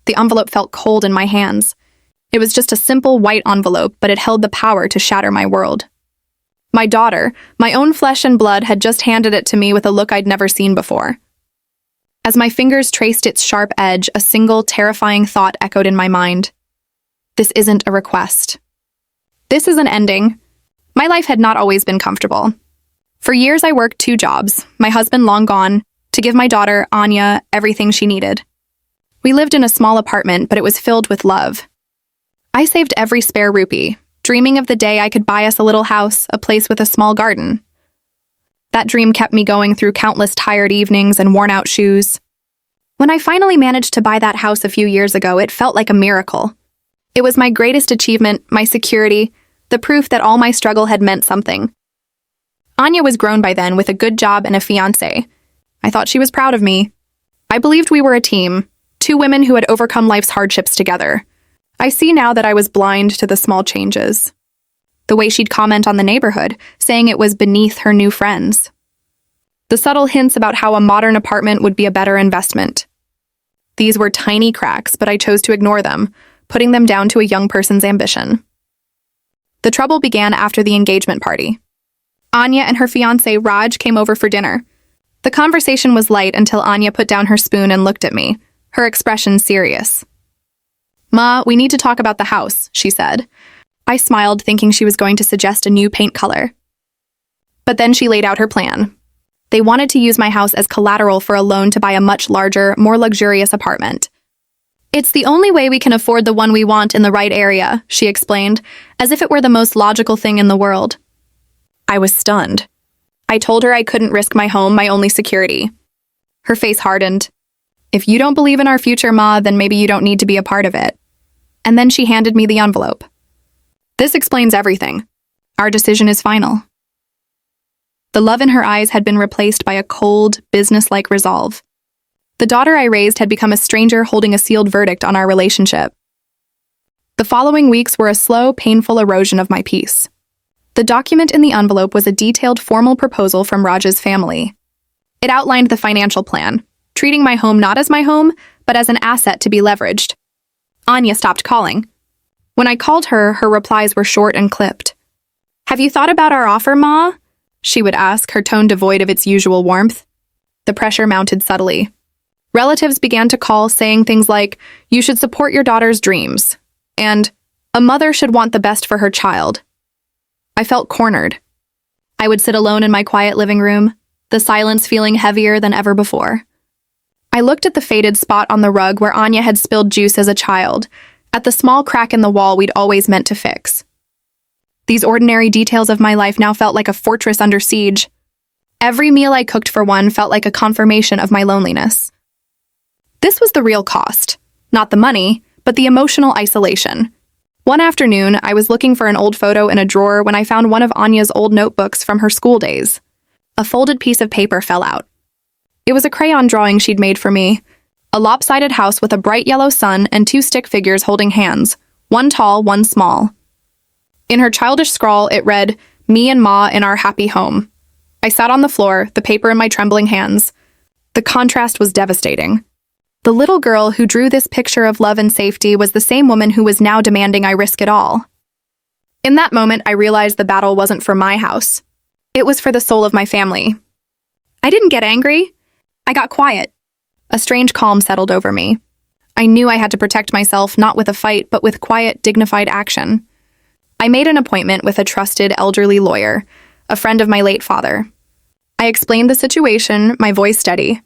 The envelope felt cold in my hands. It was just a simple white envelope, but it held the power to shatter my world. My daughter, my own flesh and blood, had just handed it to me with a look I'd never seen before. As my fingers traced its sharp edge, a single terrifying thought echoed in my mind. This isn't a request. This is an ending. My life had not always been comfortable. For years I worked 2 jobs, my husband long gone, to give my daughter, Anya, everything she needed. We lived in a small apartment, but it was filled with love. I saved every spare rupee, dreaming of the day I could buy us a little house, a place with a small garden. That dream kept me going through countless tired evenings and worn-out shoes. When I finally managed to buy that house a few years ago, it felt like a miracle. It was my greatest achievement, my security, the proof that all my struggle had meant something. Anya was grown by then with a good job and a fiancé. I thought she was proud of me. I believed we were a team, 2 women who had overcome life's hardships together. I see now that I was blind to the small changes. The way she'd comment on the neighborhood, saying it was beneath her new friends. The subtle hints about how a modern apartment would be a better investment. These were tiny cracks, but I chose to ignore them, putting them down to a young person's ambition. The trouble began after the engagement party. Anya and her fiancé Raj came over for dinner. The conversation was light until Anya put down her spoon and looked at me, her expression serious. "Ma, we need to talk about the house," she said. I smiled, thinking she was going to suggest a new paint color. But then she laid out her plan. They wanted to use my house as collateral for a loan to buy a much larger, more luxurious apartment. "It's the only way we can afford the one we want in the right area," she explained, as if it were the most logical thing in the world. I was stunned. I told her I couldn't risk my home, my only security. Her face hardened. "If you don't believe in our future, Ma, then maybe you don't need to be a part of it." And then she handed me the envelope. "This explains everything. Our decision is final." The love in her eyes had been replaced by a cold, business-like resolve. The daughter I raised had become a stranger holding a sealed verdict on our relationship. The following weeks were a slow, painful erosion of my peace. The document in the envelope was a detailed formal proposal from Raj's family. It outlined the financial plan, treating my home not as my home, but as an asset to be leveraged. Anya stopped calling. When I called her, her replies were short and clipped. "Have you thought about our offer, Ma?" she would ask, her tone devoid of its usual warmth. The pressure mounted subtly. Relatives began to call, saying things like, "You should support your daughter's dreams," and "A mother should want the best for her child." I felt cornered. I would sit alone in my quiet living room, the silence feeling heavier than ever before. I looked at the faded spot on the rug where Anya had spilled juice as a child, at the small crack in the wall we'd always meant to fix. These ordinary details of my life now felt like a fortress under siege. Every meal I cooked for one felt like a confirmation of my loneliness. This was the real cost. Not the money, but the emotional isolation. One afternoon, I was looking for an old photo in a drawer when I found one of Anya's old notebooks from her school days. A folded piece of paper fell out. It was a crayon drawing she'd made for me. A lopsided house with a bright yellow sun and 2 stick figures holding hands, one tall, one small. In her childish scrawl, it read, "Me and Ma in our happy home." I sat on the floor, the paper in my trembling hands. The contrast was devastating. The little girl who drew this picture of love and safety was the same woman who was now demanding I risk it all. In that moment, I realized the battle wasn't for my house. It was for the soul of my family. I didn't get angry. I got quiet. A strange calm settled over me. I knew I had to protect myself, not with a fight, but with quiet, dignified action. I made an appointment with a trusted elderly lawyer, a friend of my late father. I explained the situation, my voice steady.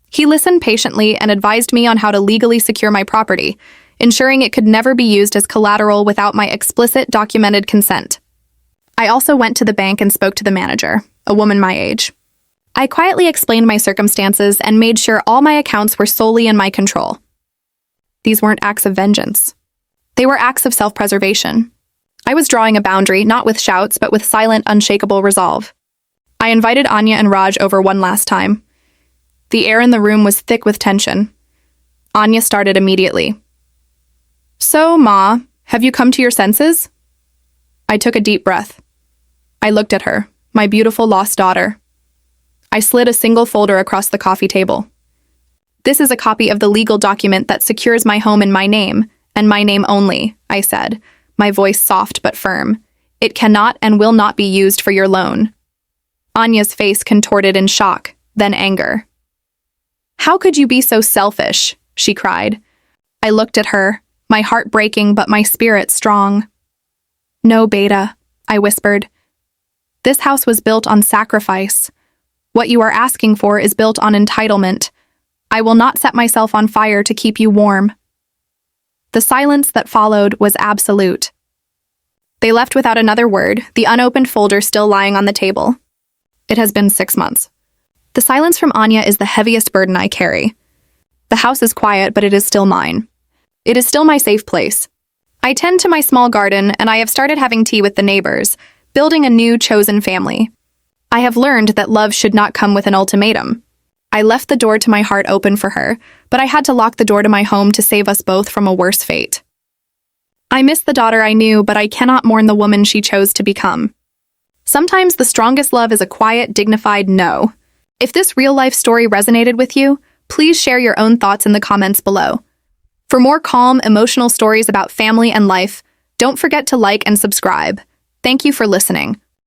He listened patiently and advised me on how to legally secure my property, ensuring it could never be used as collateral without my explicit documented consent. I also went to the bank and spoke to the manager, a woman my age. I quietly explained my circumstances and made sure all my accounts were solely in my control. These weren't acts of vengeance. They were acts of self-preservation. I was drawing a boundary, not with shouts, but with silent, unshakable resolve. I invited Anya and Raj over one last time. The air in the room was thick with tension. Anya started immediately. "So, Ma, have you come to your senses?" I took a deep breath. I looked at her, my beautiful lost daughter. I slid a single folder across the coffee table. This is a copy of the legal document that secures my home in my name, and my name only, I said, my voice soft but firm. It cannot and will not be used for your loan. Anya's face contorted in shock, then anger. How could you be so selfish? She cried. I looked at her, my heart breaking but my spirit strong. No, Beta, I whispered. This house was built on sacrifice. What you are asking for is built on entitlement. I will not set myself on fire to keep you warm. The silence that followed was absolute. They left without another word, the unopened folder still lying on the table. It has been 6 months. The silence from Anya is the heaviest burden I carry. The house is quiet, but it is still mine. It is still my safe place. I tend to my small garden, and I have started having tea with the neighbors, building a new chosen family. I have learned that love should not come with an ultimatum. I left the door to my heart open for her, but I had to lock the door to my home to save us both from a worse fate. I miss the daughter I knew, but I cannot mourn the woman she chose to become. Sometimes the strongest love is a quiet, dignified no. If this real-life story resonated with you, please share your own thoughts in the comments below. For more calm, emotional stories about family and life, don't forget to like and subscribe. Thank you for listening.